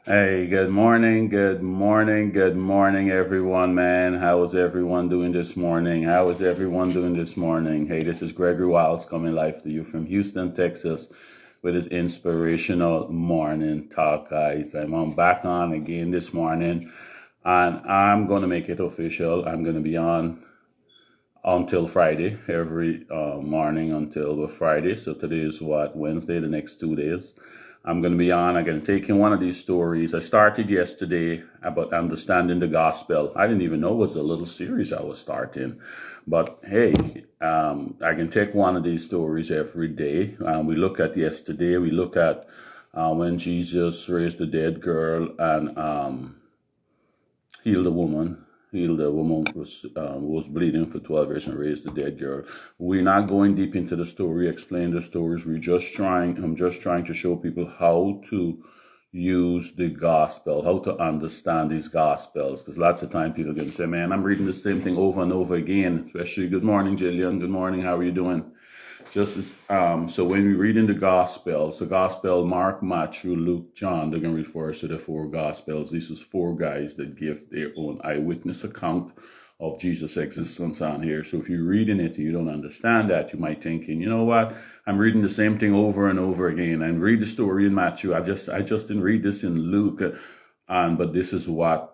Hey, good morning, everyone, man. How is everyone doing this morning? How is everyone doing this morning? Hey, this is Gregory Wiles coming live to you from Houston, Texas, with his inspirational morning talk, guys. I'm back on again this morning, and I'm going to make it official. I'm going to be on until Friday, every morning until the Friday. So today is what, Wednesday, the next 2 days. I'm going to be on. I'm going to take in one of these stories. I started yesterday about understanding the gospel. I didn't even know it was a little series I was starting. But hey, I can take one of these stories every day. We look at yesterday, we look at when Jesus raised the dead girl and healed a woman. Healed a woman who was bleeding for 12 years and raised the dead girl. We're not going deep into the story, explain the stories. I'm just trying to show people how to use the gospel, how to understand these gospels. Because lots of time people can say, man, I'm reading the same thing over and over again. Especially, good morning, Jillian. Good morning. How are you doing? Just as so when we read in the Gospels, the Gospel Mark, Matthew, Luke, John, they're going to refer to the four Gospels. These is four guys that give their own eyewitness account of Jesus' existence on here. So if you're reading it and you don't understand that, you might thinking, you know what, I'm reading the same thing over and over again. And read the story in Matthew. I just didn't read this in Luke, but this is what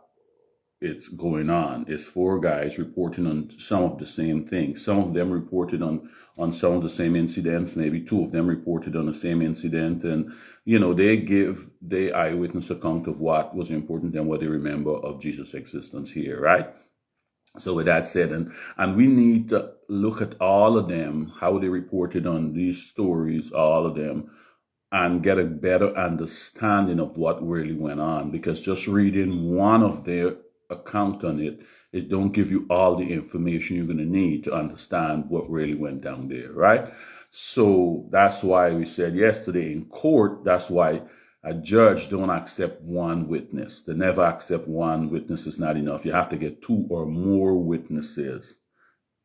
it's going on. It's four guys reporting on some of the same things. Some of them reported on some of the same incidents. Maybe two of them reported on the same incident, and they give the eyewitness account of what was important and what they remember of Jesus' existence here, right? So with that said, and we need to look at all of them, how they reported on these stories, all of them, and get a better understanding of what really went on. Because just reading one of their account on it don't give you all the information you're going to need to understand what really went down there, right? So that's why we said yesterday in court, that's why a judge don't accept one witness. They never accept one witness is not enough. You have to get two or more witnesses,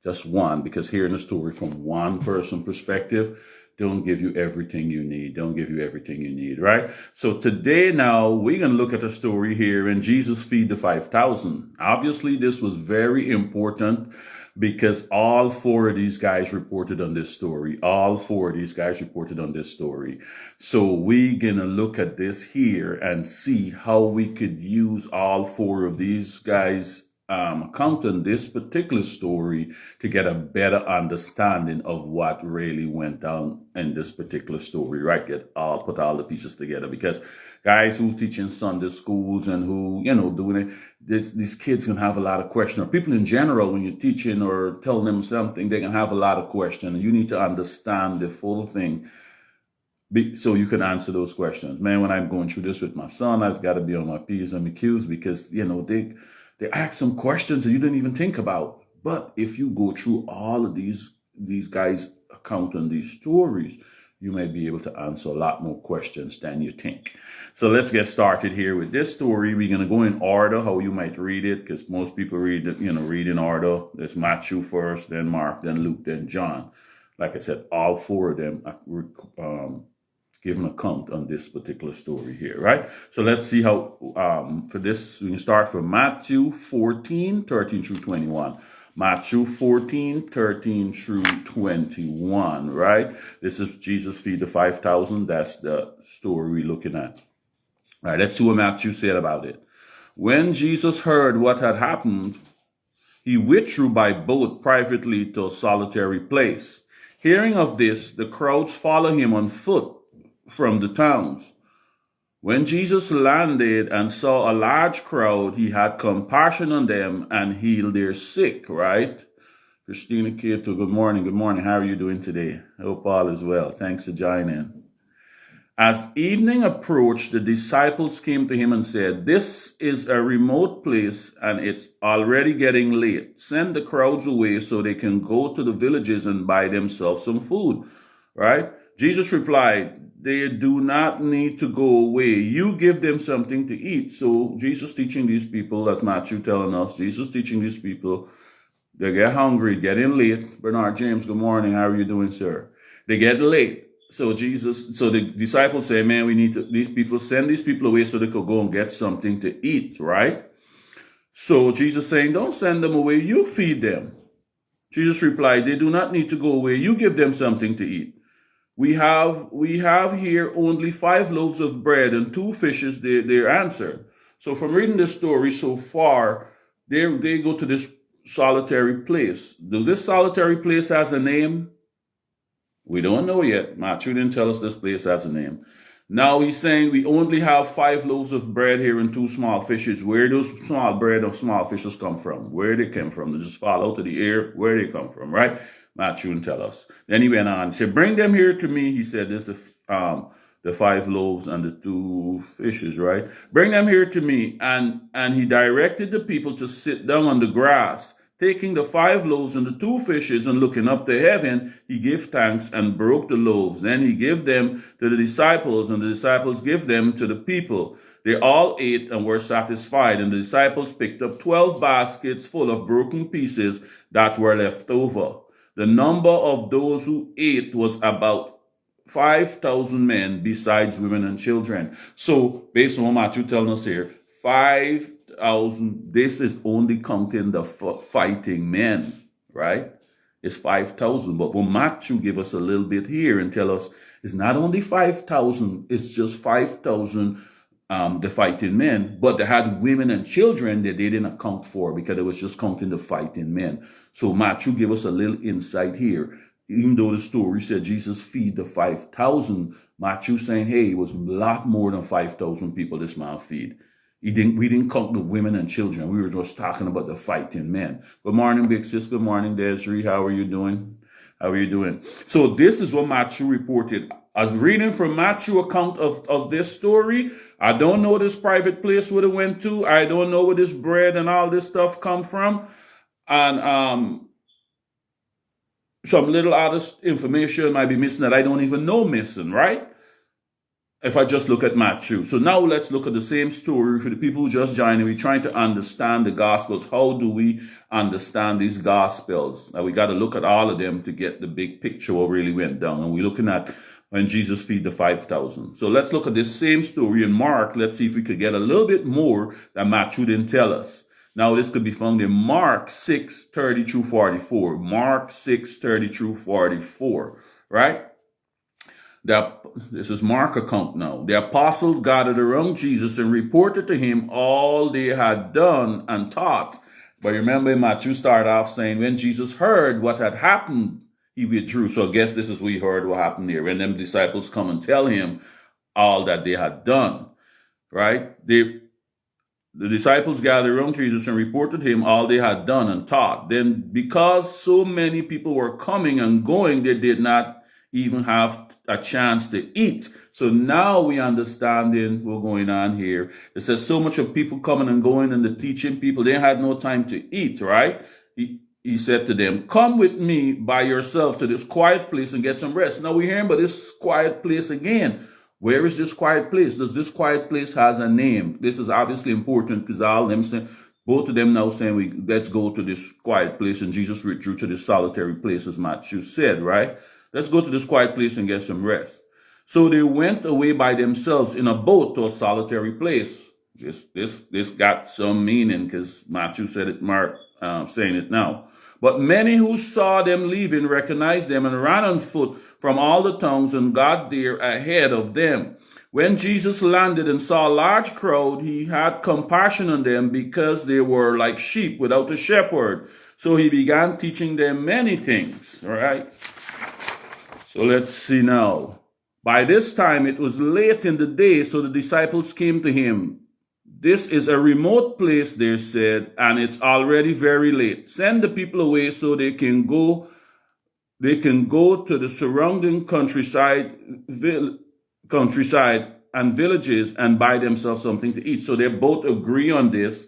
just one, because hearing the story from one person perspective don't give you everything you need. Don't give you everything you need, right? So today now we're going to look at a story here in Jesus feed the 5,000. Obviously this was very important because all four of these guys reported on this story. All four of these guys reported on this story. So we're going to look at this here and see how we could use all four of these guys account on this particular story to get a better understanding of what really went down in this particular story, right? Put all the pieces together, because guys who teach in Sunday schools and who, doing it, these kids can have a lot of questions, or people in general, when you're teaching or telling them something, they can have a lot of questions. You need to understand the full thing so you can answer those questions. Man, when I'm going through this with my son, I've got to be on my P's and my Q's, because, they ask some questions that you didn't even think about. But if you go through all of these guys' account on these stories, you may be able to answer a lot more questions than you think. So let's get started here with this story. We're going to go in order how you might read it, because most people read it, read in order. There's Matthew first, then Mark, then Luke, then John. Like I said, all four of them give an account on this particular story here, right? So let's see how, for this, we can start from Matthew 14, 13 through 21. Matthew 14, 13 through 21, right? This is Jesus feed the 5,000. That's the story we're looking at. All right, let's see what Matthew said about it. When Jesus heard what had happened, he withdrew by boat privately to a solitary place. Hearing of this, the crowds followed him on foot from the towns. When Jesus landed and saw a large crowd, he had compassion on them and healed their sick, right? Christina Cato, good morning. Good morning. How are you doing today? I hope all is well. Thanks for joining. As evening approached, the disciples came to him and said, "This is a remote place and it's already getting late. Send the crowds away so they can go to the villages and buy themselves some food," right? Jesus replied, "They do not need to go away. You give them something to eat." So Jesus teaching these people, as Matthew telling us, Jesus teaching these people, they get hungry, getting late. Bernard James, good morning. How are you doing, sir? They get late. so the disciples say, man, we need to, send these people away so they could go and get something to eat, right? So Jesus saying, don't send them away, you feed them. Jesus replied, they do not need to go away, you give them something to eat. We have here only 5 loaves of bread and 2 fishes, their answer. So from reading this story so far, they go to this solitary place. Does this solitary place has a name? We don't know yet. Matthew didn't tell us this place has a name. Now he's saying we only have 5 loaves of bread here and 2 small fishes. Where those small bread or small fishes come from? Where they came from? They just fall out of the air. Where they come from, right? Matthew didn't tell us. Then he went on. He said, bring them here to me. He said, this is the 5 loaves and the 2 fishes, right? Bring them here to me. And he directed the people to sit down on the grass. Taking the 5 loaves and the 2 fishes and looking up to heaven, he gave thanks and broke the loaves. Then he gave them to the disciples, and the disciples gave them to the people. They all ate and were satisfied, and the disciples picked up 12 baskets full of broken pieces that were left over. The number of those who ate was about 5,000 men, besides women and children. So, based on what Matthew telling us here, 5,000, this is only counting the fighting men, right? It's 5,000. But when Matthew give us a little bit here and tell us it's not only 5,000, it's just 5,000 the fighting men, but they had women and children that they didn't account for because it was just counting the fighting men. So Matthew gave us a little insight here. Even though the story said Jesus feed the 5,000, Matthew saying, hey, it was a lot more than 5,000 people this man feed. We didn't count the women and children. We were just talking about the fighting men. Good morning, Big Sis. Good morning, Desiree. How are you doing? How are you doing? So this is what Matthew reported. I was reading from Matthew account of this story. I don't know this private place where they went to. I don't know where this bread and all this stuff come from. And some little other information might be missing that I don't even know missing, right? If I just look at Matthew. So now let's look at the same story for the people who just joined. We're trying to understand the Gospels. How do we understand these Gospels? Now we got to look at all of them to get the big picture what really went down. And we're looking at when Jesus feed the 5,000. So let's look at this same story in Mark. Let's see if we could get a little bit more that Matthew didn't tell us. Now this could be found in Mark 6:30 through 44. Mark 6:30 through 44, right? This is Mark account now. The apostles gathered around Jesus and reported to him all they had done and taught. But remember, Matthew started off saying when Jesus heard what had happened, he withdrew. So I guess this is we heard what happened here. When them disciples come and tell him all that they had done, right? The disciples gathered around Jesus and reported to him all they had done and taught. Then because so many people were coming and going, they did not even have a chance to eat. So now we understanding what's going on here. It says so much of people coming and going and the teaching people, they had no time to eat, right? He said to them, come with me by yourself to this quiet place and get some rest. Now we're hearing about this quiet place again. Where is this quiet place? Does this quiet place has a name? This is obviously important because all them saying, both of them now saying, let's go to this quiet place, and Jesus withdrew to this solitary place, as Matthew said, right? Let's go to this quiet place and get some rest. So they went away by themselves in a boat to a solitary place. This got some meaning because Matthew said it, Mark saying it now. But many who saw them leaving recognized them and ran on foot from all the towns and got there ahead of them. When Jesus landed and saw a large crowd, he had compassion on them because they were like sheep without a shepherd. So he began teaching them many things, all right? So let's see now. By this time, it was late in the day, so the disciples came to him. This is a remote place, they said, and it's already very late. Send the people away so they can go to the surrounding countryside and villages and buy themselves something to eat. So they both agree on this.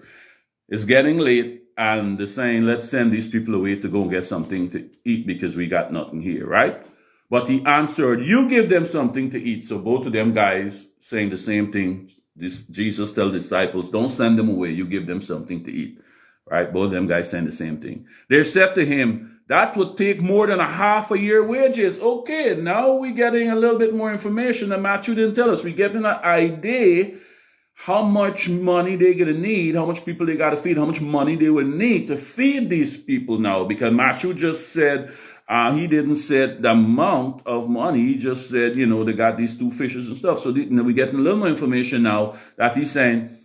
It's getting late, and they're saying, let's send these people away to go get something to eat because we got nothing here, right? But he answered, you give them something to eat. So both of them guys saying the same thing. Jesus tells disciples, don't send them away. You give them something to eat, right? Both of them guys saying the same thing. They said to him, That would take more than a half a year wages. Okay, now we're getting a little bit more information that Matthew didn't tell us. We're getting an idea how much money they're going to need, how much people they got to feed, how much money they will need to feed these people now. Because Matthew just said, he didn't say the amount of money. He just said, they got these 2 fishes and stuff. So we're getting a little more information now that he's saying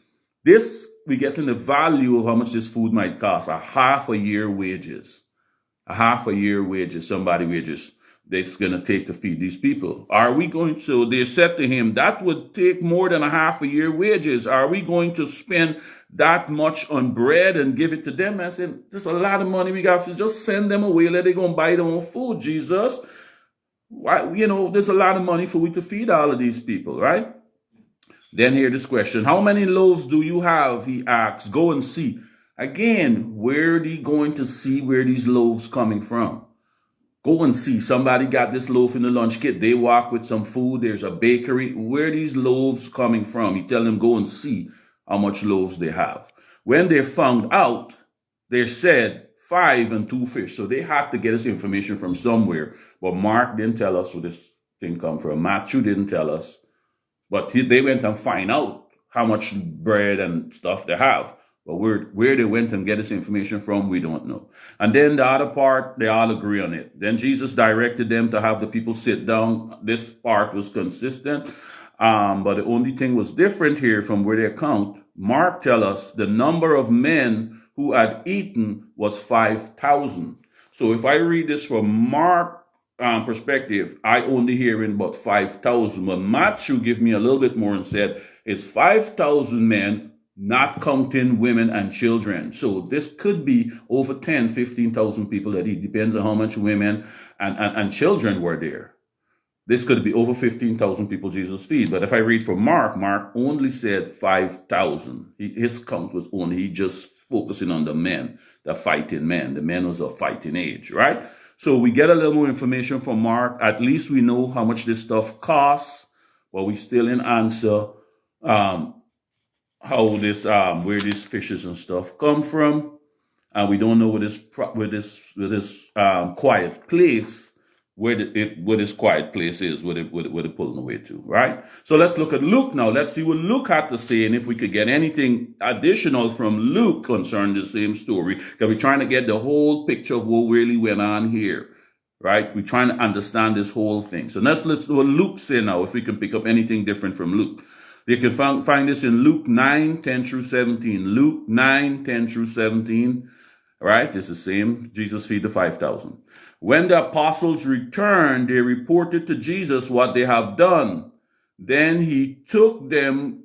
this, we're getting the value of how much this food might cost. A half a year wages. A half a year wages, somebody wages that's going to take to feed these people. Are we going to, they said to him, that would take more than a half a year wages. Are we going to spend that much on bread and give it to them? I said, there's a lot of money we got to just send them away. Let them go and buy their own food, Jesus. Why, there's a lot of money for we to feed all of these people, right? Then here this question, how many loaves do you have? He asks, go and see. Again, where are they going to see where these loaves coming from? Go and see. Somebody got this loaf in the lunch kit. They walk with some food. There's a bakery. Where are these loaves coming from? You tell them, go and see how much loaves they have. When they found out, they said 5 and 2 fish. So they had to get this information from somewhere. But Mark didn't tell us where this thing come from. Matthew didn't tell us. But they went and find out how much bread and stuff they have. But where they went and get this information from, we don't know. And then the other part, they all agree on it. Then Jesus directed them to have the people sit down. This part was consistent. But the only thing was different here from where they account. Mark tell us the number of men who had eaten was 5,000. So if I read this from Mark perspective, I only hear in about 5,000. But Matthew gave me a little bit more and said it's 5,000 men, not counting women and children. So this could be over 10, 15,000 people that eat. Depends on how much women and children were there. This could be over 15,000 people Jesus feed. But if I read from Mark, Mark only said 5,000. His count was only, he just focusing on the men, the fighting men. The men was of fighting age, right? So we get a little more information from Mark. At least we know how much this stuff costs, but we still didn't answer how this where these fishes and stuff come from, and we don't know where this quiet place, where this quiet place is, where they're pulling away to, right? So let's look at Luke now. Let's see what Luke had to say, and if we could get anything additional from Luke concerning the same story, because we're trying to get the whole picture of what really went on here, right? We're trying to understand this whole thing. So let's what Luke say now, if we can pick up anything different from Luke. You can find this in Luke 9, 10 through 17. Luke 9, 10 through 17. Right? It's the same. Jesus feed the 5,000. When the apostles returned, they reported to Jesus what they have done. Then he took them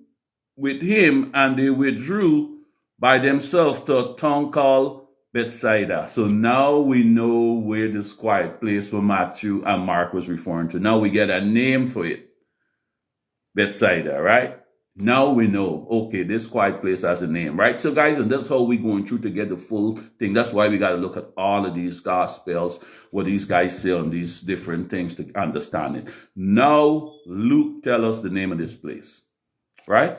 with him and they withdrew by themselves to a town called Bethsaida. So now we know where this quiet place for Matthew and Mark was referring to. Now we get a name for it. Bethsaida, right? Now we know, okay, this quiet place has a name, right? So guys, and that's how we're going through to get the full thing. That's why we got to look at all of these gospels, what these guys say on these different things to understand it. Now, Luke tell us the name of this place, right?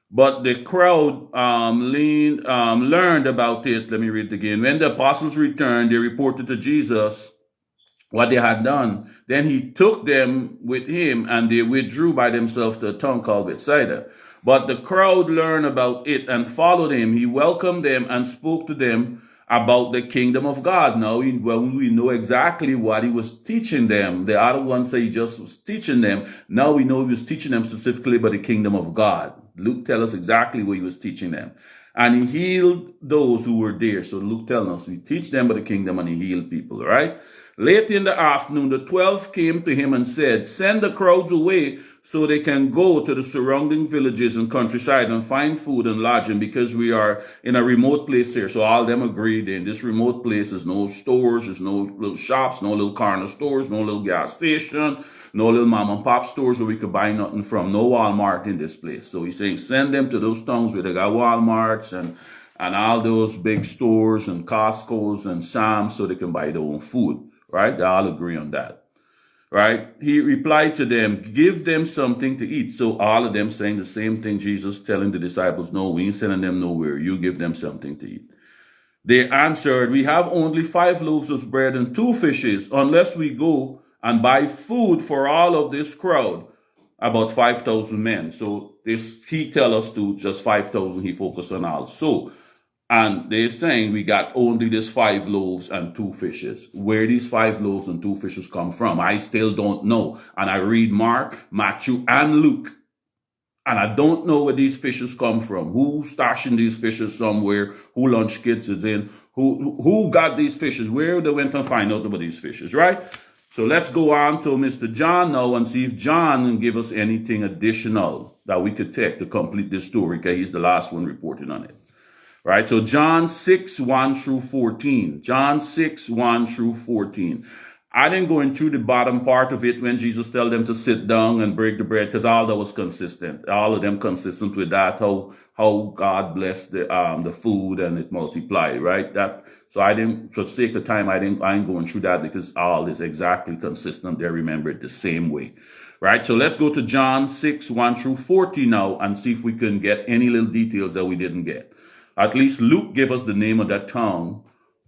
But the crowd learned about it. Let me read it again. When the apostles returned, they reported to Jesus what they had done. Then he took them with him and they withdrew by themselves to a town called Bethsaida. But the crowd learned about it and followed him. He welcomed them and spoke to them about the kingdom of God. Now, when we know exactly what he was teaching them, the other ones say he just was teaching them. Now we know he was teaching them specifically about the kingdom of God. Luke tells us exactly what he was teaching them. And he healed those who were there. So Luke tells us we teach them about the kingdom and he healed people, right? Late in the afternoon, the 12 came to him and said, send the crowds away so they can go to the surrounding villages and countryside and find food and lodging, because we are in a remote place here. So all of them agreed in this remote place. There's no stores, there's no little shops, no little corner stores, no little gas station, no little mom and pop stores where we could buy nothing from, no Walmart in this place. So he's saying send them to those towns where they got Walmarts and all those big stores and Costco's and Sam's so they can buy their own food. Right? They all agree on that. Right? He replied to them, give them something to eat. So all of them saying the same thing, Jesus telling the disciples, no, we ain't sending them nowhere. You give them something to eat. They answered, we have only 5 loaves of bread and 2 fishes, unless we go and buy food for all of this crowd, about 5,000 men. So this he tell us to just 5,000, he focused on all. So, and they're saying we got only this 5 loaves and 2 fishes. Where these 5 loaves and 2 fishes come from, I still don't know. And I read Mark, Matthew, and Luke. And I don't know where these fishes come from. Who's stashing these fishes somewhere? Who lunch kits is in? Who got these fishes? Where they went and find out about these fishes, right? So let's go on to Mr. John now and see if John can give us anything additional that we could take to complete this story, because he's the last one reporting on it. Right? So John 6, 1 through 14. John 6, 1 through 14. I didn't go into the bottom part of it when Jesus told them to sit down and break the bread, because all that was consistent. All of them consistent with that, how God blessed the food and it multiplied, right? So I didn't, for sake of time, I ain't going through that, because all is exactly consistent. They remember it the same way. Right? So let's go to John 6, 1 through 14 now and see if we can get any little details that we didn't get. At least Luke gave us the name of that town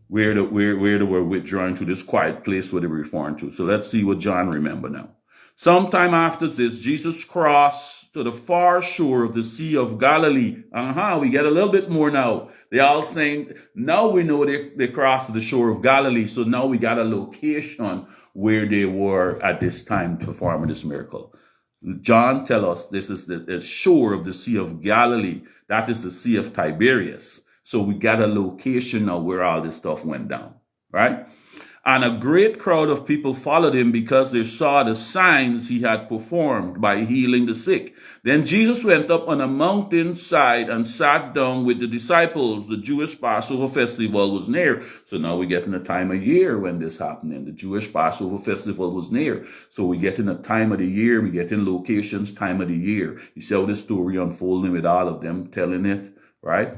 where they were withdrawing to this quiet place where they were referring to. So let's see what John remember now. Sometime after this, Jesus crossed to the far shore of the Sea of Galilee. We get a little bit more now. They all saying, now we know they crossed to the shore of Galilee. So now we got a location where they were at this time performing this miracle. John tell us this is the shore of the Sea of Galilee. That is the Sea of Tiberias. So we got a location now where all this stuff went down, right? And a great crowd of people followed him because they saw the signs he had performed by healing the sick. Then Jesus went up on a mountainside and sat down with the disciples. The Jewish Passover festival was near. So now we get in a time of year when this happened. And the Jewish Passover festival was near. So we get in a time of the year. We get in locations, time of the year. You see how the story unfolding with all of them telling it, right?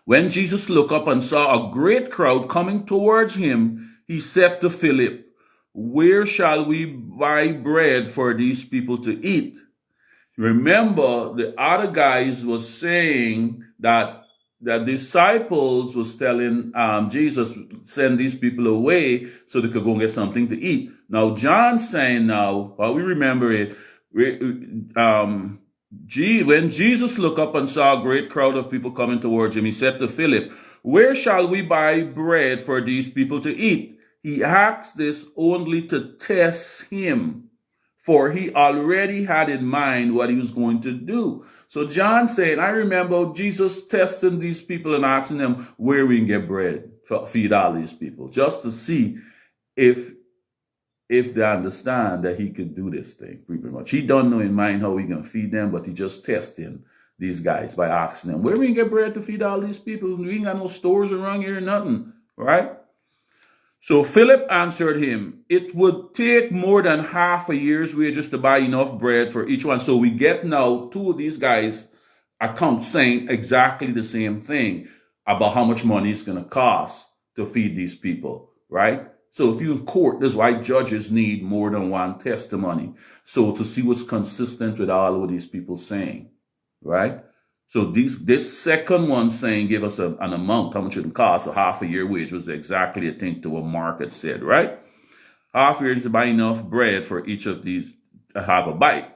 When Jesus looked up and saw a great crowd coming towards him, he said to Philip, where shall we buy bread for these people to eat? Remember, the other guys was saying that the disciples was telling Jesus, send these people away so they could go and get something to eat. Now, John's saying now, while we remember it, when Jesus looked up and saw a great crowd of people coming towards him, he said to Philip, where shall we buy bread for these people to eat? He asked this only to test him, for he already had in mind what he was going to do. So John saying, I remember Jesus testing these people and asking them where we can get bread to feed all these people, just to see if they understand that he could do this thing, pretty much. He don't know in mind how he can feed them, but he just testing these guys by asking them, where we can get bread to feed all these people? We ain't got no stores around here, nothing, right? So Philip answered him, it would take more than half a year's wages to buy enough bread for each one. So we get now 2 of these guys accounts saying exactly the same thing about how much money it's going to cost to feed these people, right? So if you're in court, that's why judges need more than one testimony. So to see what's consistent with all of these people saying, right? So this second one saying give us an amount, how much it would cost, a half a year wage was exactly, I think, to what Mark had said, right? Half a year to buy enough bread for each of these to have a bite.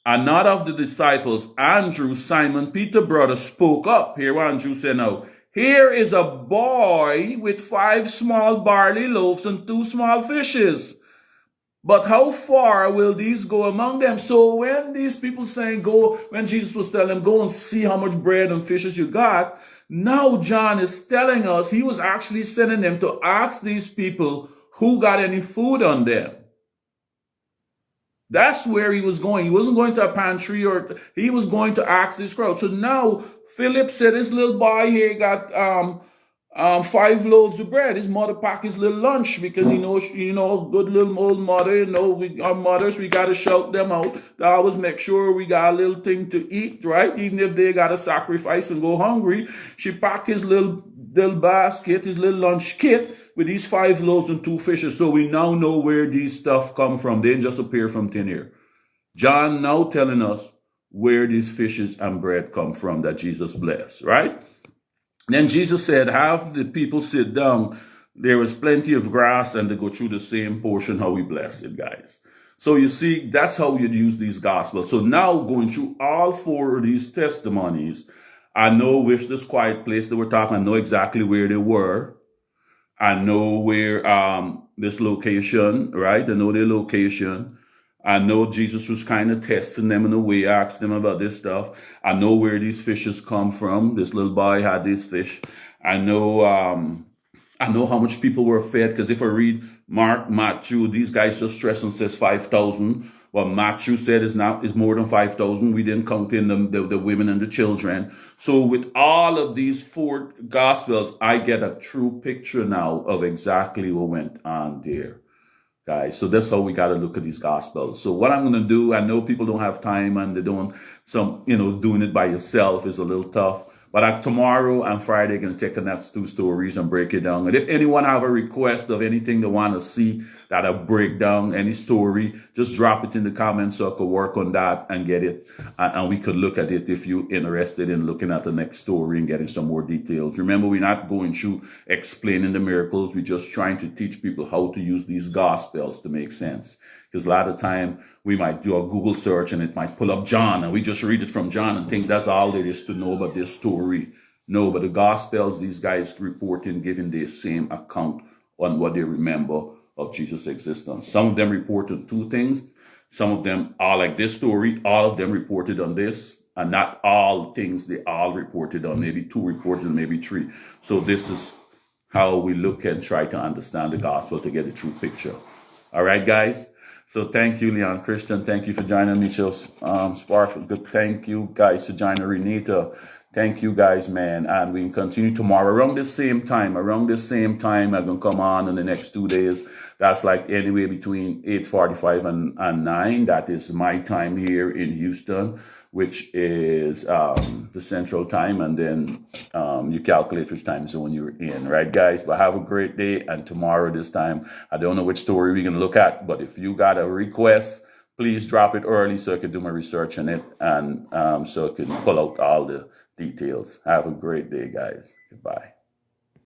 And not of the disciples, Andrew, Simon, Peter's brother, spoke up. Here Andrew said, now, here is a boy with 5 small barley loaves and 2 small fishes. But how far will these go among them? So when these people saying go, when Jesus was telling them, go and see how much bread and fishes you got, now John is telling us he was actually sending them to ask these people who got any food on them. That's where he was going. He wasn't going to a pantry, or he was going to ask this crowd. So now Philip said, this little boy here got 5 loaves of bread. His mother packed his little lunch because he knows, good little old mother, our mothers, we got to shout them out. They always make sure we got a little thing to eat, right? Even if they got to sacrifice and go hungry. She packed his little basket, his little lunch kit with these 5 loaves and 2 fishes. So we now know where these stuff come from. They didn't just appear from thin air. John now telling us where these fishes and bread come from that Jesus blessed, right? Then Jesus said, have the people sit down. There was plenty of grass, and they go through the same portion how we bless it, guys. So you see, that's how you'd use these gospels. So now going through all four of these testimonies, I know which this quiet place they were talking. I know exactly where they were. I know where this location, right? I know their location. I know Jesus was kind of testing them in a way, asked them about this stuff. I know where these fishes come from. This little boy had these fish. I know how much people were fed, because if I read Mark, Matthew, these guys just stress and says 5,000. Well, Matthew said is more than 5,000. We didn't count in the women and the children. So with all of these four gospels, I get a true picture now of exactly what went on there, guys. So that's how we got to look at these gospels. So what I'm going to do, I know people don't have time and they don't, doing it by yourself is a little tough. But tomorrow and Friday, I'm going to take the next two stories and break it down. And if anyone have a request of anything they want to see that I break down, any story, just drop it in the comments so I could work on that and get it. And we could look at it if you're interested in looking at the next story and getting some more details. Remember, we're not going through explaining the miracles. We're just trying to teach people how to use these gospels to make sense. Because a lot of time we might do a Google search and it might pull up John, and we just read it from John and think that's all there is to know about this story. No, but the Gospels, these guys reporting, giving their same account on what they remember of Jesus' existence. Some of them reported two things. Some of them are like this story. All of them reported on this, and not all things they all reported on. Maybe two reported, maybe three. So this is how we look and try to understand the Gospel to get a true picture. All right, guys? So thank you, Leon Christian. Thank you for joining me, Chill Spark. Good. Thank you, guys, for joining Renita. Thank you, guys, man. And we can continue tomorrow around the same time. Around the same time, I'm going to come on in the next 2 days. That's like anywhere between 8:45 and 9. That is my time here in Houston, which is the Central Time. And then you calculate which time zone you're in, right, guys? But have a great day. And tomorrow this time, I don't know which story we're going to look at, but if you got a request, please drop it early so I can do my research on it and so I can pull out all the details. Have a great day, guys. Goodbye.